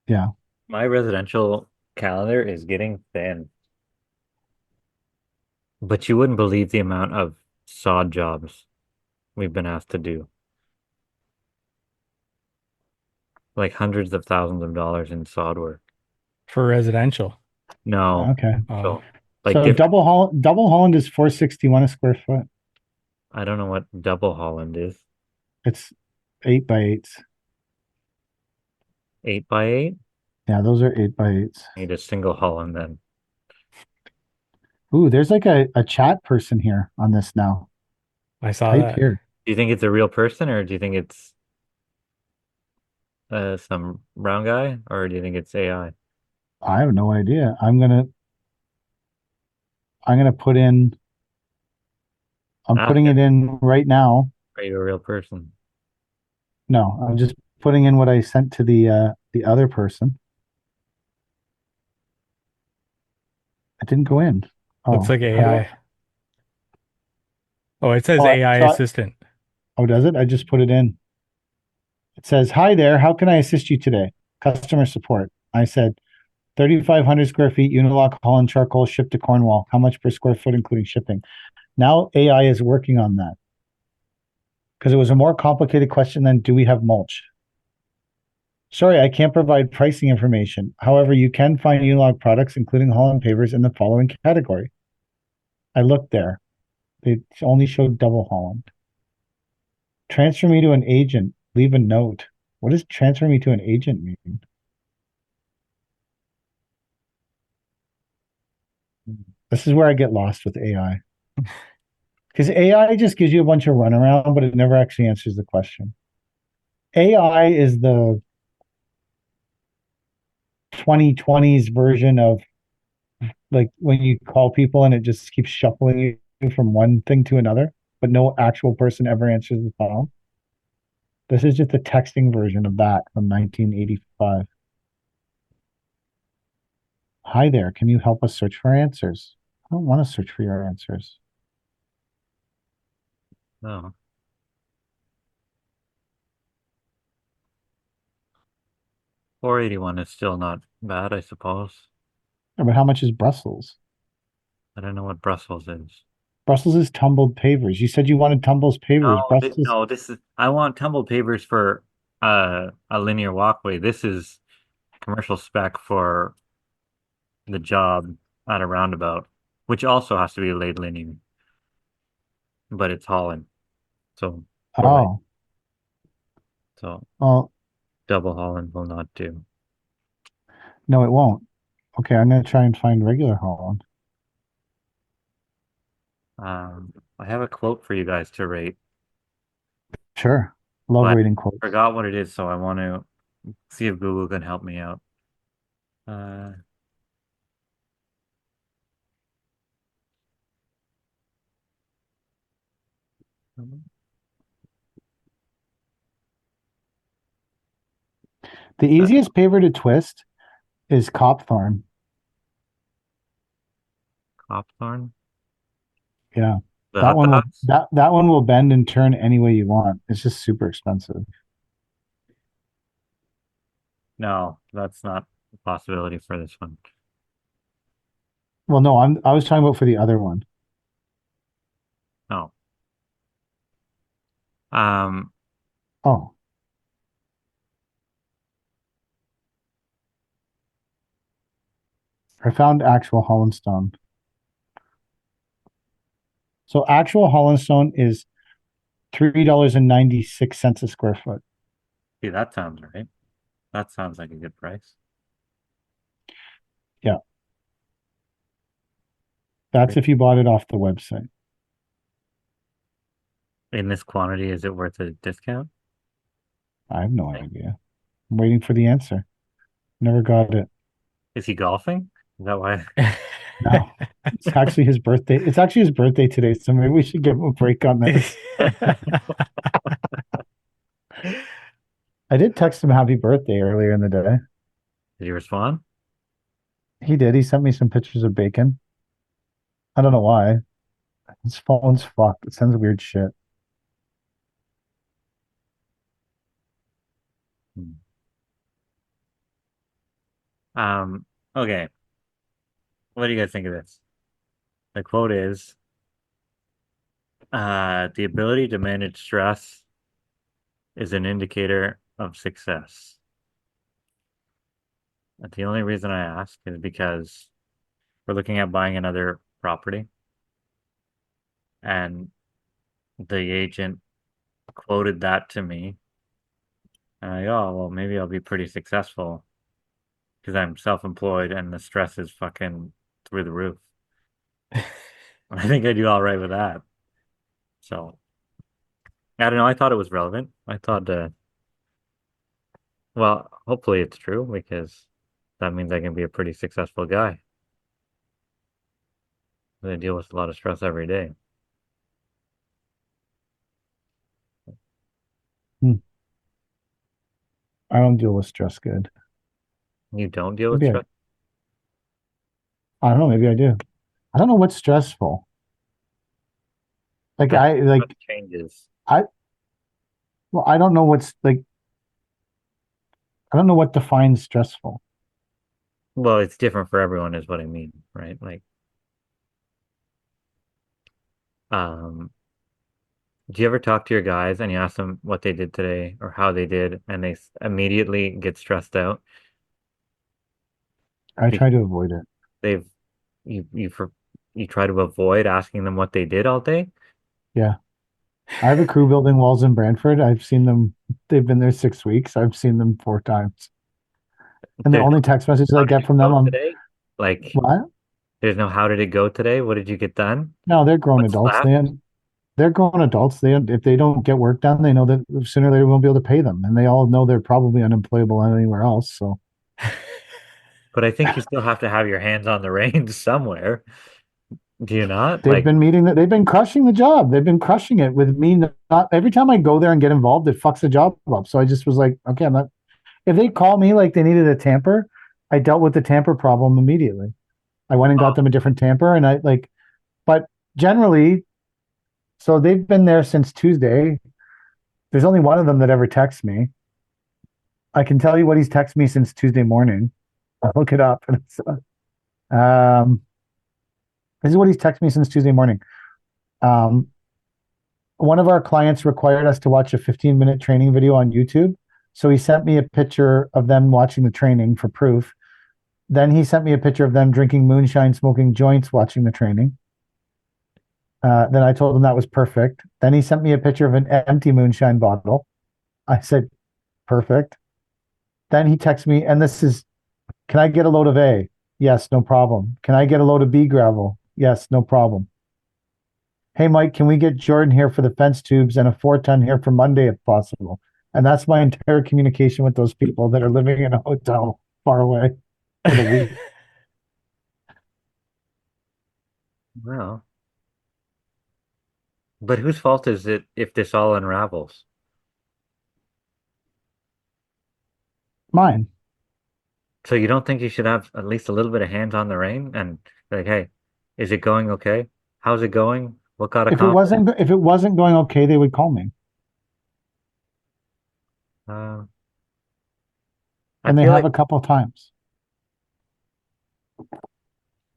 Yeah. My residential calendar is getting thin. But you wouldn't believe the amount of sod jobs we've been asked to do. Like hundreds of thousands of dollars in sod work. For residential. No. Okay. So, like So different, double Holland is 461 a square foot. I don't know what double Holland is. It's 8x8s. 8x8? Yeah, those are 8x8s. Need a single Holland then. Ooh, there's like a chat person here on this now. I saw Type that. here. Do you think it's a real person or do you think it's some brown guy or do you think it's AI? I have no idea. I'm put in. I'm Ask putting him, it in right now. are you a real person? No, I'm just putting in what I sent to the other person. It didn't go in. Oh, Looks like how do AI. Oh, it says Oh, AI so assistant. oh, does it? I just put it in. It says, "Hi there. How can I assist you today?" Customer support. I said, 3,500 square feet, Unilock Holland charcoal shipped to Cornwall. How much per square foot, including shipping? Now AI is working on that because it was a more complicated question than do we have mulch? Sorry, I can't provide pricing information. However, you can find Unilock products, including Holland pavers, in the following category. I looked there. They only showed double Holland. Transfer me to an agent. Leave a note. What does transfer me to an agent mean? This is where I get lost with AI. Because AI just gives you a bunch of runaround, but it never actually answers the question. AI is the 2020s version of like when you call people and it just keeps shuffling you from one thing to another, but no actual person ever answers the phone. This is just a texting version of that from 1985. Hi there, can you help us search for answers? I don't want to search for your answers. No. 481 is still not bad, I suppose. Yeah, but how much is Brussels? I don't know what Brussels is. Brussels is tumbled pavers. You said you wanted tumbles pavers. No, this is I want tumble pavers for a linear walkway. This is commercial spec for the job at a roundabout, which also has to be laid linear, but it's Holland. So we're right. Oh, So well, double Holland will not do. no, it won't. Okay, I'm gonna try and find regular Holland. I have a quote for you guys to rate, Sure. Love but reading quotes. forgot what it is, so I want to see if Google can help me out. Uh, The easiest paper to twist is Copthorn. Copthorn? Yeah. The That Hut one will Dogs? that one will bend and turn any way you want. It's just super expensive. No, that's not a possibility for this one. Well, no, I was talking about for the other one. No. Um, Oh, I found actual Holland stone. So actual Holland stone is $3.96 a square foot. see, that sounds right. That sounds like a good price. Yeah. That's if you bought it off the website. In this quantity, is it worth a discount? I have no idea. I'm waiting for the answer. Never got it. Is he golfing? Is that why? No. It's actually his birthday. It's actually his birthday today, so maybe we should give him a break on this. I did text him happy birthday earlier in the day. Did he respond? He did. He sent me some pictures of bacon. I don't know why. His phone's fucked. It sends weird shit. Hmm. Okay. What do you guys think of this? The quote is, the ability to manage stress is an indicator of success. But the only reason I ask is because we're looking at buying another property, and the agent quoted that to me. And I go, oh, well, maybe I'll be pretty successful because I'm self-employed and the stress is fucking through the roof. I think I do all right with that. So I don't know. I thought it was relevant. I thought, well, hopefully it's true because that means I can be a pretty successful guy. I deal with a lot of stress every day. Hmm. I don't deal with stress good. You don't deal with Maybe stress? I don't know. Maybe I do. I don't know what's stressful. Like Because I like stress changes. I well I don't know what's like I don't know what defines stressful. Well, it's different for everyone, is what I mean, right? Like, um, do you ever talk to your guys and you ask them what they did today or how they did, and they immediately get stressed out I because try to avoid it. they've you try to avoid asking them what they did all day? Yeah. I have a crew building walls in Brantford. I've seen them. They've been there 6 weeks. I've seen them 4 times. And the There's only text messages how I did get it from them go on today? Like, what? there's no how did it go today? What did you get done? No, they're grown What's adults. left? They're grown adults. They if they don't get work done, they know that sooner or later we won't be able to pay them, and they all know they're probably unemployable anywhere else. So But I think you still have to have your hands on the reins somewhere. Do you not? they've Like, been meeting that they've been crushing the job. They've been crushing it with me. Not every time I go there and get involved, it fucks the job up. So I just was like, okay, I'm not. If they call me like they needed a tamper, I dealt with the tamper problem immediately. I went and got oh, them a different tamper, and I like. But generally, so they've been there since Tuesday. There's only one of them that ever texts me. I can tell you what he's texted me since Tuesday morning. I'll look it up. Um, this is what he's texted me since Tuesday morning. Um, one of our clients required us to watch a 15-minute training video on YouTube. So he sent me a picture of them watching the training for proof. Then he sent me a picture of them drinking moonshine, smoking joints, watching the training. Then I told him that was perfect. Then he sent me a picture of an empty moonshine bottle. I said, perfect. Then he texted me, and this is, can I get a load of A? Yes, no problem. Can I get a load of B gravel? Yes, no problem. hey, Mike, can we get Jordan here for the fence tubes and a 4-ton here for Monday if possible? And that's my entire communication with those people that are living in a hotel far away for the week. Well, but whose fault is it if this all unravels? Mine. So you don't think you should have at least a little bit of hands on the rein and be like, hey, is it going okay? How's it going? What got accomplished? If it wasn't going okay, they would call me. Uh, I And they feel have like a couple of times.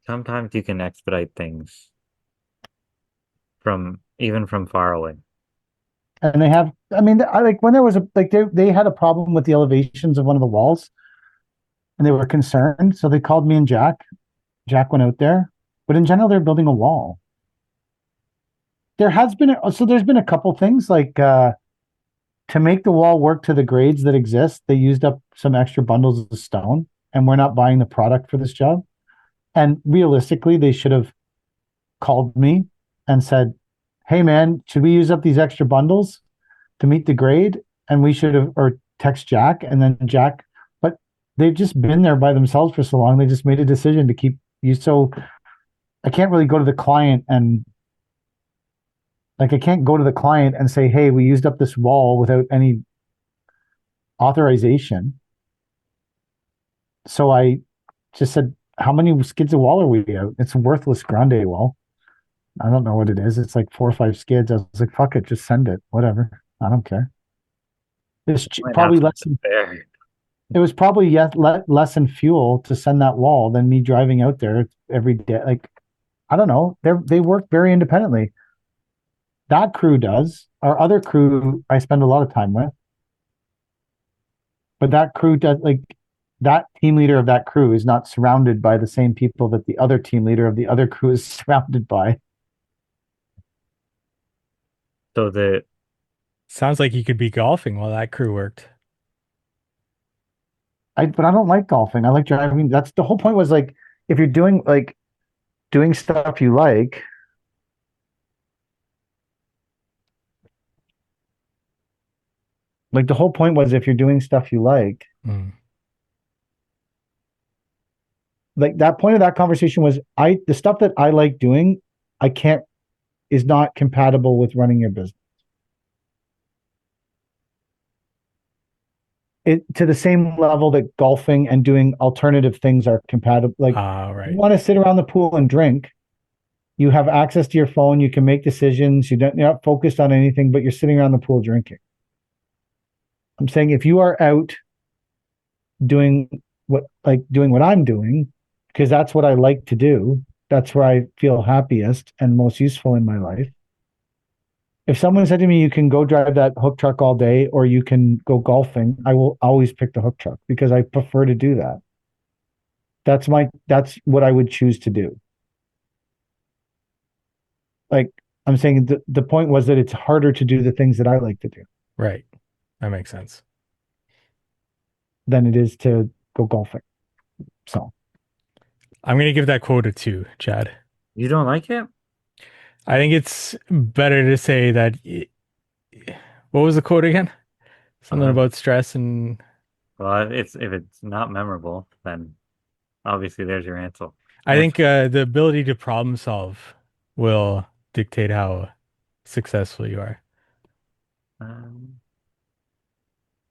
sometimes you can expedite things from even from far away. And they have, I mean, I like when there was they had a problem with the elevations of one of the walls and they were concerned. So they called me and Jack. Jack went out there, but in general, they're building a wall. There's been a couple things like, to make the wall work to the grades that exist, they used up some extra bundles of stone, and we're not buying the product for this job. And realistically, they should have called me and said, hey man, should we use up these extra bundles to meet the grade? And we should have, or text Jack, and then Jack, but they've just been there by themselves for so long. They just made a decision to keep you. So I can't really go to the client and I can't go to the client and say, hey, we used up this wall without any authorization. So I just said, how many skids of wall are we out? It's a worthless grande wall. I don't know what it is. It's like 4 or 5 skids. I was like, fuck it, just send it. Whatever. I don't care. It's Might have probably less something there. it was probably less in fuel to send that wall than me driving out there every day. Like, I don't know. They work very independently. That crew does. Our other crew, I spend a lot of time with. But that crew does, like, that team leader of that crew is not surrounded by the same people that the other team leader of the other crew is surrounded by. So the Sounds like you could be golfing while that crew worked. But I don't like golfing. I like driving. That's the whole point was like, if you're doing stuff you like the whole point was if you're doing stuff you Mm. like that point of that conversation was the stuff that I like doing, I can't is not compatible with running your business. It to the same level that golfing and doing alternative things are compatible. Like you Right. want to sit around the pool and drink, you have access to your phone, you can make decisions, you're not focused on anything, but you're sitting around the pool drinking. I'm saying if you are out doing doing what I'm doing, because that's what I like to do, that's where I feel happiest and most useful in my life. If someone said to me, you can go drive that hook truck all day or you can go golfing, I will always pick the hook truck because I prefer to do that. That's what I would choose to do. Like I'm saying the point was that it's harder to do the things that I like to do Right. That makes sense. than it is to go golfing. So I'm going to give that quote a 2, Chad. you don't like it? I think it's better to say that. What was the quote again? Something Uh, about stress and. well, if it's not memorable, then obviously there's your answer. I think the ability to problem solve will dictate how successful you are. Um,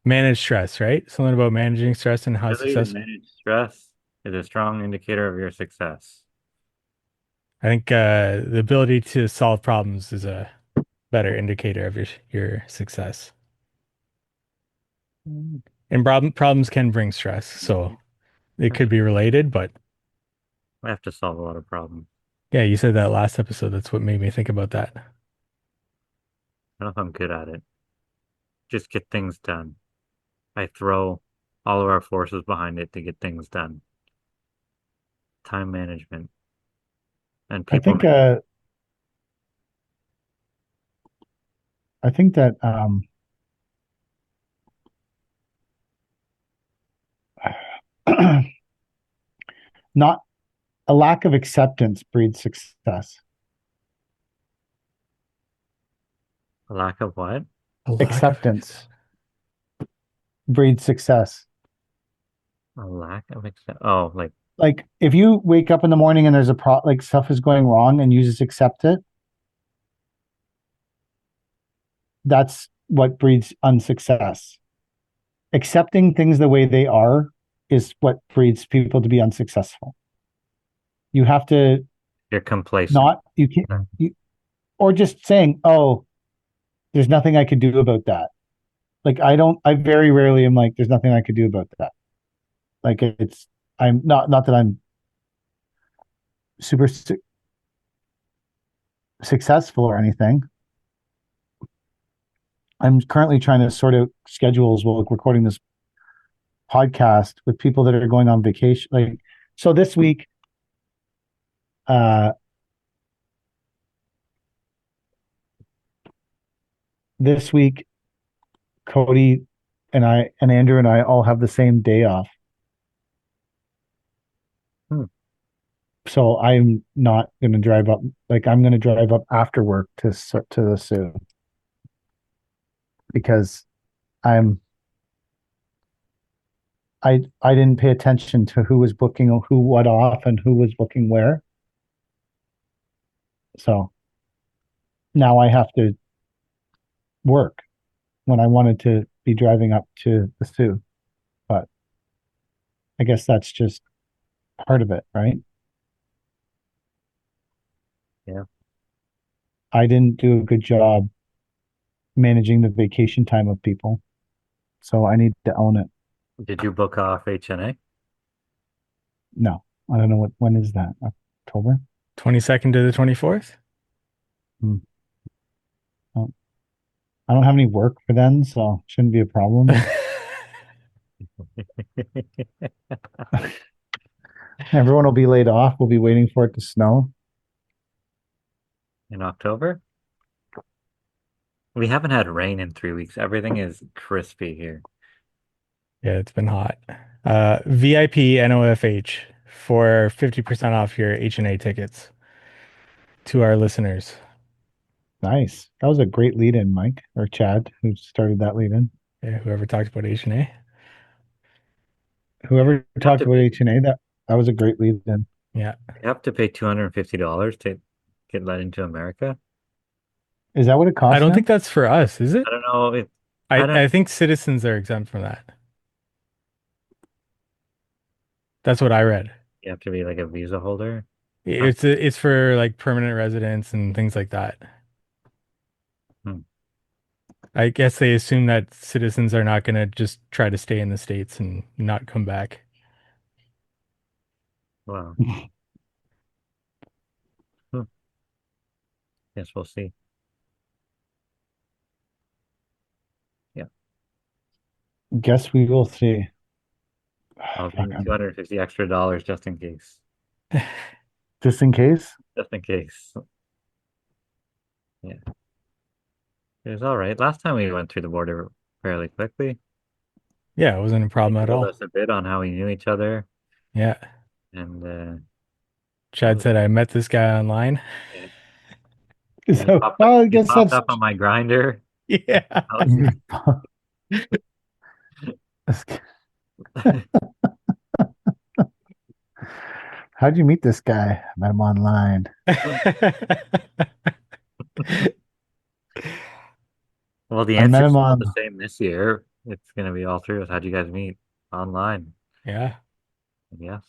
Manage stress, right? Something about managing stress and how ability to successful. manage stress is a strong indicator of your success. I think the ability to solve problems is a better indicator of your success. And problems can bring stress, so it could be related, but I have to solve a lot of problems. yeah, you said that last episode. That's what made me think about that. I don't know if I'm good at it. Just get things done. I throw all of our forces behind it to get things done. Time management and I people. think I think that not a lack of acceptance breeds success. A lack of what? A lack of- Acceptance breeds success. A lack of accept. Oh, like Like if you wake up in the morning and there's like stuff is going wrong and you just accept it, that's what breeds unsuccess. Accepting things the way they are is what breeds people to be unsuccessful. You have to you're complacent. not, you can't, you, or just saying, oh, there's nothing I could do about that. Like I very rarely am like, there's nothing I could do about that. Like I'm not that I'm super successful or anything. I'm currently trying to sort out schedules while recording this podcast with people that are going on vacation. Like, so uh, this week, Cody and Andrew and I all have the same day off. Hmm. So I'm not going to drive up. Like, I'm going to drive up after work to the Sioux because I'm I didn't pay attention to who was booking who what off and who was booking where. So now I have to work when I wanted to be driving up to the Sioux. But I guess that's just part of it, right? Yeah. I didn't do a good job managing the vacation time of people. So I need to own it. Did you book off HNA? No, I don't know when is that? October? 22nd to the 24th. Hmm. Oh, I don't have any work for then, so shouldn't be a problem. Everyone will be laid off. We'll be waiting for it to snow. In October? We haven't had rain in 3 weeks. Everything is crispy here. Yeah, it's been hot. VIP NOFH for 50% off your H&A tickets to our listeners. Nice. That was a great lead in, Mike or Chad, who started that lead in. Yeah, whoever talked about H&A. Whoever talked about H&A, that was a great lead in. Yeah. You have to pay $250 to get let into America. Is that what it costs? I don't now? think that's for us, is it? I don't know if I think citizens are exempt from that. That's what I read. you have to be like a visa holder. It's for like permanent residents and things like that. Hmm. I guess they assume that citizens are not going to just try to stay in the States and not come back. Wow. Guess we'll see. Yeah. Guess we will see. I'll Fuck, bring $250 extra just in case. just in case. Just in case. Yeah. It was all right. Last time we went through the border fairly quickly. Yeah, it wasn't a problem He at told all. us a bit on how we knew each other. Yeah. And Chad said I met this guy online. yeah. So, well, I He guess popped that's up on my grinder. Yeah. How'd you meet this guy? I met him online. Well, the I met answer's him still on. the same this year. It's going to be all three of us. How'd you guys meet? Online. Yeah. Yes.